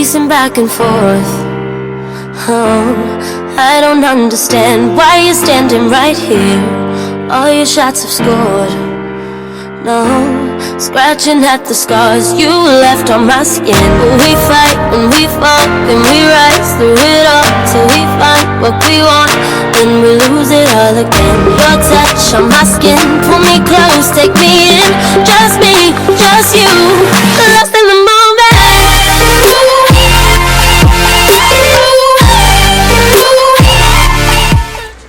pacing back and forth. Oh, I don't understand why you're standing right here. All your shots have scored. No, scratching at the scars you left on my skin. We fight and we fall and we rise through it all till we find what we want, then we lose it all again. Your touch on my skin, pull me close, take me in. Just me, just you, lost in the moment.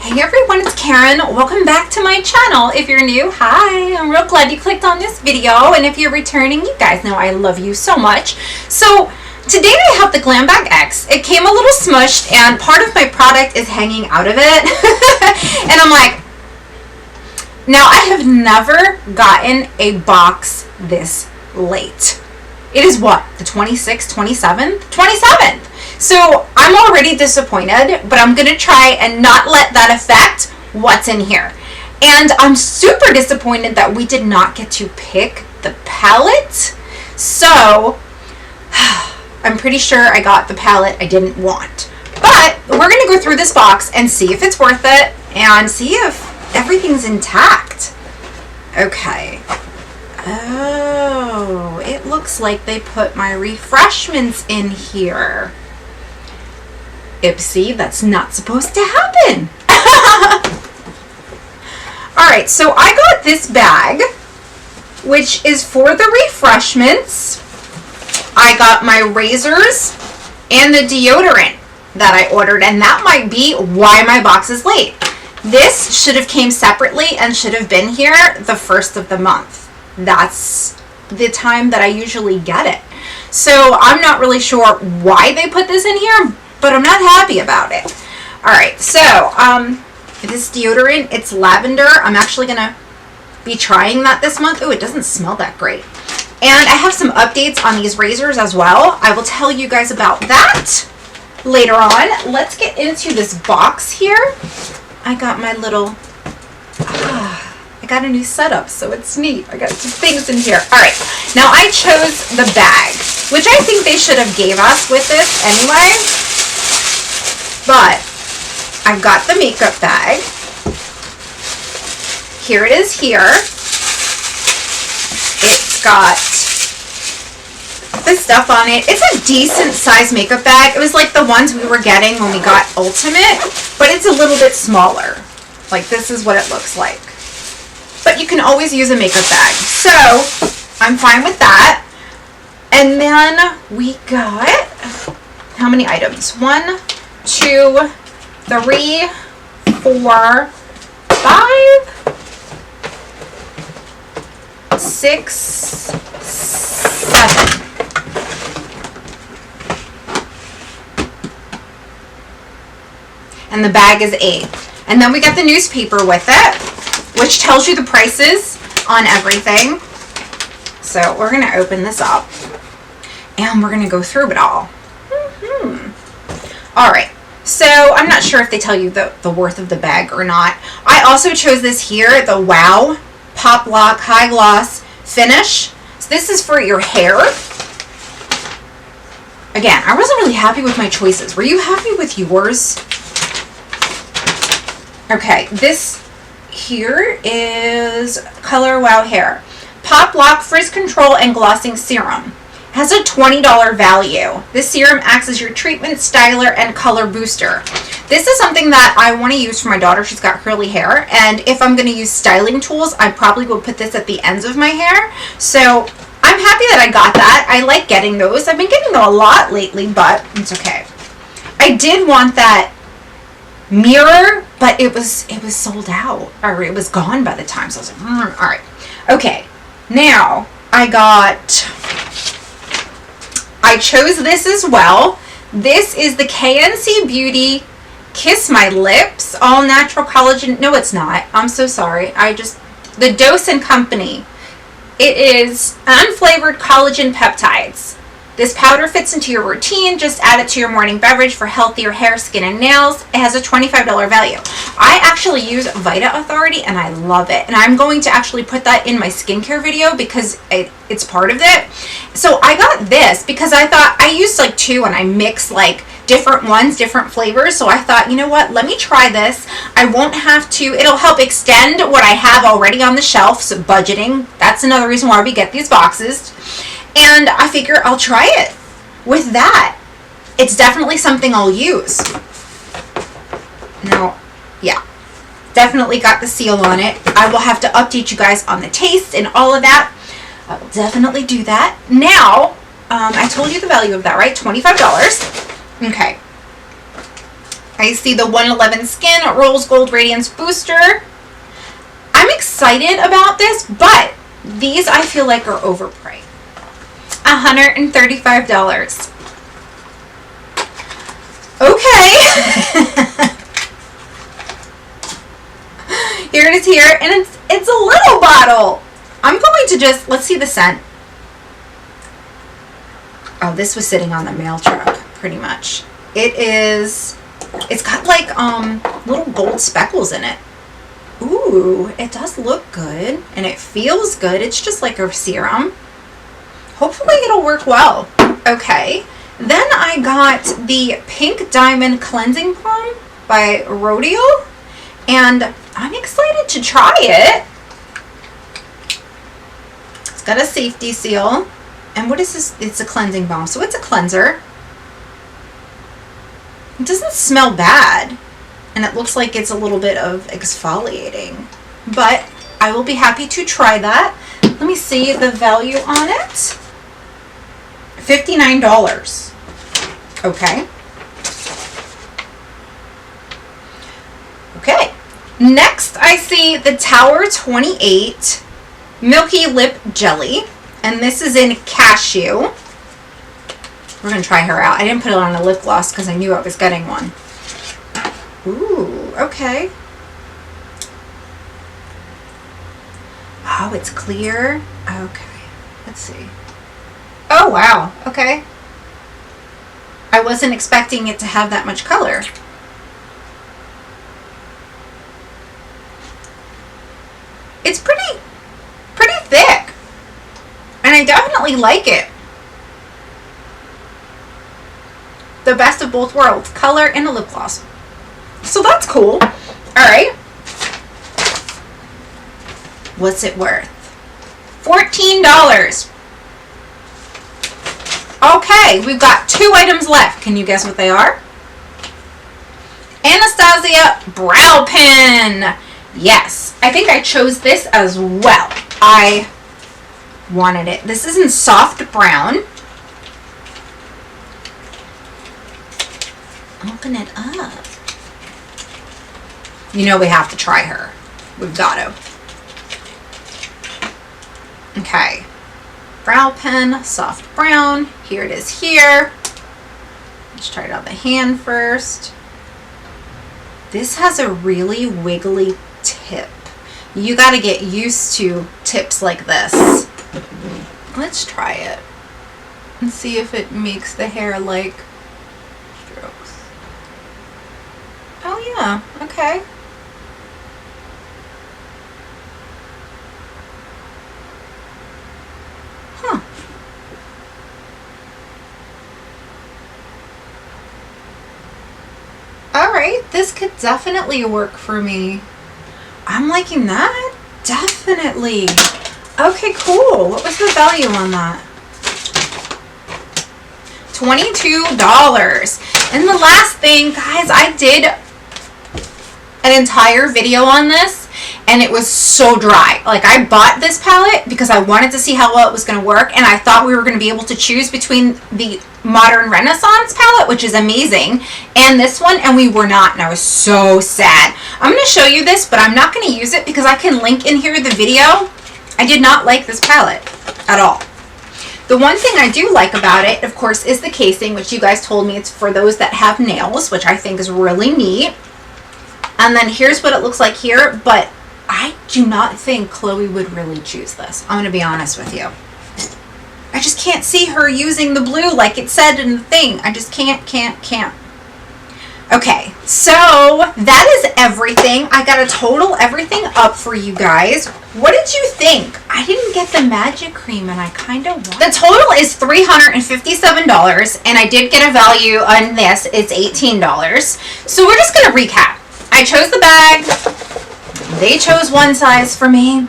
Hey everyone, it's Karen. Welcome back to my channel. If you're new, hi. I'm real glad you clicked on this video, and if you're returning, you guys know I love you so much. So today I have the Glam Bag X. It came a little smushed and part of my product is hanging out of it. And I'm like, now I have never gotten a box this late. It is what, the 26th, 27th? 27th! So I'm already disappointed, but I'm gonna try and not let that affect what's in here. And I'm super disappointed that we did not get to pick the palette. So I'm pretty sure I got the palette I didn't want. But we're gonna go through this box and see if it's worth it and see if everything's intact. Okay. Oh, it looks like they put my refreshments in here. Ipsy, that's not supposed to happen. Alright, so I got this bag, which is for the refreshments. I got my razors and the deodorant that I ordered, and that might be why my box is late. This should have came separately and should have been here the 1st of the month. That's the time that I usually get it. So I'm not really sure why they put this in here, but I'm not happy about it. Alright, so this deodorant, it's lavender. I'm actually going to be trying that this month. Oh, it doesn't smell that great. And I have some updates on these razors as well. I will tell you guys about that later on. Let's get into this box here. I got my little... I got a new setup, so it's neat. I got some things in here. Alright, now I chose the bag, which I think they should have gave us with this anyway. But I've got the makeup bag. Here it is here. It's got this stuff on it. It's a decent size makeup bag. It was like the ones we were getting when we got Ultimate, but it's a little bit smaller. Like this is what it looks like. But you can always use a makeup bag. So I'm fine with that. And then we got, how many items? 1, 2, 3, 4, 5, 6, 7. And the bag is 8. And then we got the newspaper with it, which tells you the prices on everything. So we're going to open this up and we're going to go through it all. Alright, so I'm not sure if they tell you the worth of the bag or not. I also chose this here, the Wow Pop Lock High Gloss Finish. So this is for your hair. Again, I wasn't really happy with my choices. Were you happy with yours? Okay, this here is Color Wow Hair. Pop Lock Frizz Control and Glossing Serum. Has a $20 value. This serum acts as your treatment, styler, and color booster. This is something that I want to use for my daughter. She's got curly hair, and if I'm going to use styling tools, I probably will put this at the ends of my hair. So I'm happy that I got that. I like getting those. I've been getting them a lot lately, but it's okay. I did want that mirror, but it was sold out, or it was gone by the time, so I was like, all right. Okay, now I chose this as well. This is the KNC Beauty Kiss My Lips All Natural Collagen. No, it's not. I'm so sorry. The Dose and Company. It is unflavored collagen peptides. This powder fits into your routine. Just add it to your morning beverage for healthier hair, skin, and nails. It has a $25 value. I actually use Vita Authority and I love it. And I'm going to actually put that in my skincare video because it's part of it. So I got this because I thought I used like 2 and I mixed like different ones, different flavors. So I thought, you know what, let me try this. I won't have to, it'll help extend what I have already on the shelf. So budgeting, that's another reason why we get these boxes. And I figure I'll try it with that. It's definitely something I'll use. Now, yeah, definitely got the seal on it. I will have to update you guys on the taste and all of that. I will definitely do that. Now, I told you the value of that, right? $25. Okay. I see the 111 Skin Rose Gold Radiance Booster. I'm excited about this, but these I feel like are overpriced. $135. Okay. Here it is here, and it's a little bottle. I'm going to just, let's see the scent. Oh, this was sitting on the mail truck, pretty much. It's got like little gold speckles in it. Ooh, it does look good, and it feels good. It's just like a serum. Hopefully it'll work well. Okay. Then I got the Pink Diamond Cleansing Balm by Rodeo. And I'm excited to try it. It's got a safety seal. And what is this? It's a cleansing balm. So it's a cleanser. It doesn't smell bad. And it looks like it's a little bit of exfoliating. But I will be happy to try that. Let me see the value on it. $59. Okay. Okay. Next, I see the Tower 28 Milky Lip Jelly. And this is in cashew. We're going to try her out. I didn't put it on a lip gloss because I knew I was getting one. Ooh, okay. Oh, it's clear. Okay. Let's see. Oh, wow. Okay. I wasn't expecting it to have that much color. It's pretty thick. And I definitely like it. The best of both worlds. Color and a lip gloss. So that's cool. Alright. What's it worth? $14. Okay, we've got 2 items left. Can you guess what they are? Anastasia Brow Pen. Yes, I think I chose this as well. I wanted it. This is in soft brown. Open it up. You know we have to try her. We've got to. Okay. Brow pen, soft brown. Here it is here. Let's try it on the hand first. This has a really wiggly tip. You got to get used to tips like this. Let's try it and see if it makes the hair like strokes. Oh yeah, okay. Huh. Alright, this could definitely work for me. I'm liking that. Definitely. Okay, cool. What was the value on that? $22. And the last thing, guys, I did an entire video on this and it was so dry. Like, I bought this palette because I wanted to see how well it was going to work, and I thought we were going to be able to choose between the Modern Renaissance palette, which is amazing, and this one, and we were not, and I was so sad. I'm going to show you this, but I'm not going to use it because I can link in here the video. I did not like this palette at all. The one thing I do like about it, of course, is the casing, which you guys told me it's for those that have nails, which I think is really neat. And then here's what it looks like here, but I do not think Chloe would really choose this. I'm going to be honest with you. I just can't see her using the blue like it said in the thing. I just can't. Okay, so that is everything. I got to total everything up for you guys. What did you think? I didn't get the magic cream and I kind of want it. The total is $357 and I did get a value on this. It's $18. So we're just going to recap. I chose the bag. They chose one size for me.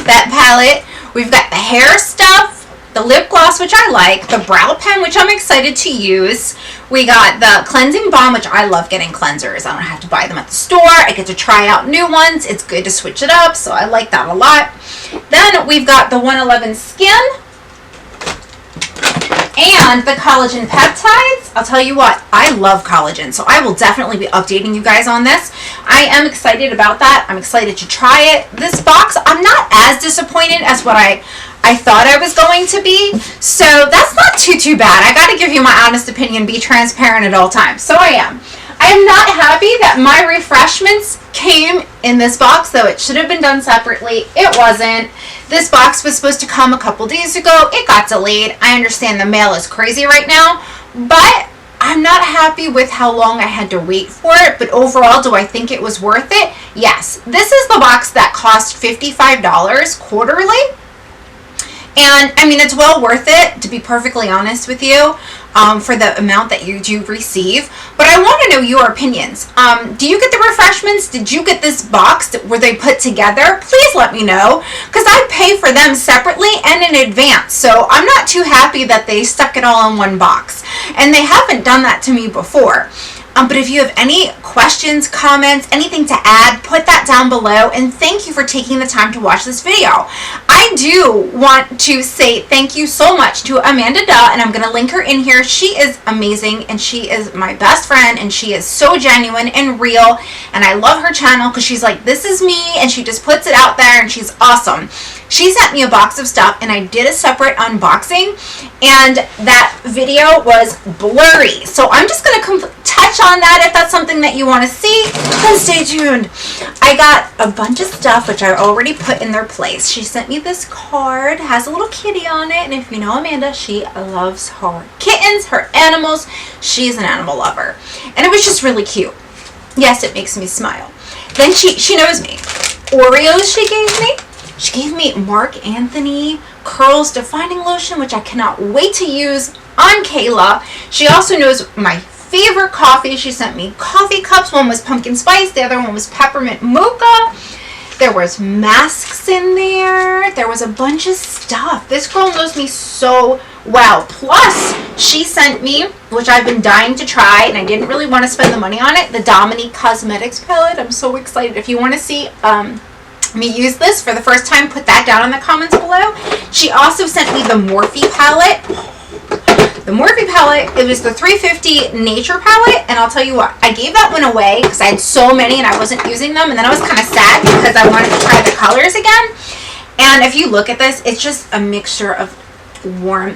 That palette. We've got the hair stuff. The lip gloss, which I like, the brow pen, which I'm excited to use. We got the cleansing balm, which I love getting cleansers. I don't have to buy them at the store. I get to try out new ones. It's good to switch it up, so I like that a lot. Then we've got the 111 Skin and the collagen peptides. I'll tell you what, I love collagen, so I will definitely be updating you guys on this. I am excited about that. I'm excited to try it. This box, I'm not as disappointed as what I thought I was going to be, so that's not too bad. I got to give you my honest opinion, be transparent at all times. So I am not happy that my refreshments came in this box, though it should have been done separately. It wasn't. This box was supposed to come a couple days ago. It got delayed. I understand the mail is crazy right now, but I'm not happy with how long I had to wait for it. But overall, do I think it was worth it? Yes. This is the box that cost $55 quarterly. And I mean, it's well worth it, to be perfectly honest with you, for the amount that you do receive. But I want to know your opinions. Do you get the refreshments? Did you get this box? Were they put together? Please let me know, because I pay for them separately and in advance. So I'm not too happy that they stuck it all in one box. And they haven't done that to me before. But if you have any questions, comments, anything to add, put that down below. And thank you for taking the time to watch this video. I do want to say thank you so much to Amanda Duh, and I'm going to link her in here. She is amazing, and she is my best friend, and she is so genuine and real. And I love her channel because she's like, this is me, and she just puts it out there, and she's awesome. She sent me a box of stuff, and I did a separate unboxing, and that video was blurry. So I'm just going to touch on that. If that's something that you want to see, then stay tuned. I got a bunch of stuff, which I already put in their place. She sent me this card, has a little kitty on it, and if you know Amanda, she loves her kittens, her animals. She's an animal lover, and it was just really cute. Yes, it makes me smile. Then she knows me. Oreos she gave me. She gave me Marc Anthony Curls Defining Lotion, which I cannot wait to use on Kayla. She also knows my favorite coffee. She sent me coffee cups. One was pumpkin spice. The other one was peppermint mocha. There was masks in there. There was a bunch of stuff. This girl knows me so well. Plus, she sent me, which I've been dying to try, and I didn't really want to spend the money on it, the Dominique Cosmetics palette. I'm so excited. If you want to see me use this for the first time, put that down in the comments below. She also sent me the Morphe palette. The Morphe palette, it was the 350 Nature palette, and I'll tell you what, I gave that one away because I had so many and I wasn't using them, and then I was kind of sad because I wanted to try the colors again. And if you look at this, it's just a mixture of warm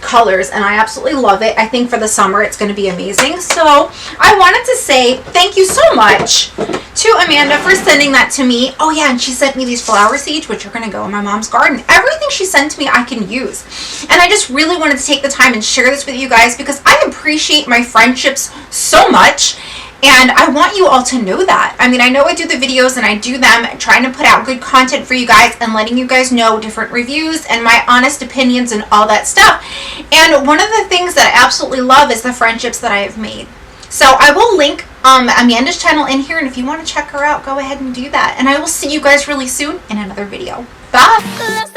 colors, and I absolutely love it. I think for the summer it's going to be amazing. So I wanted to say thank you so much to Amanda for sending that to me. Oh yeah, and she sent me these flower seeds, which are going to go in my mom's garden. Everything she sent to me I can use, and I just really wanted to take the time and share this with you guys because I appreciate my friendships so much. And I want you all to know that. I mean, I know I do the videos and I do them trying to put out good content for you guys and letting you guys know different reviews and my honest opinions and all that stuff. And one of the things that I absolutely love is the friendships that I have made. So I will link Amanda's channel in here, and if you want to check her out, go ahead and do that. And I will see you guys really soon in another video. Bye!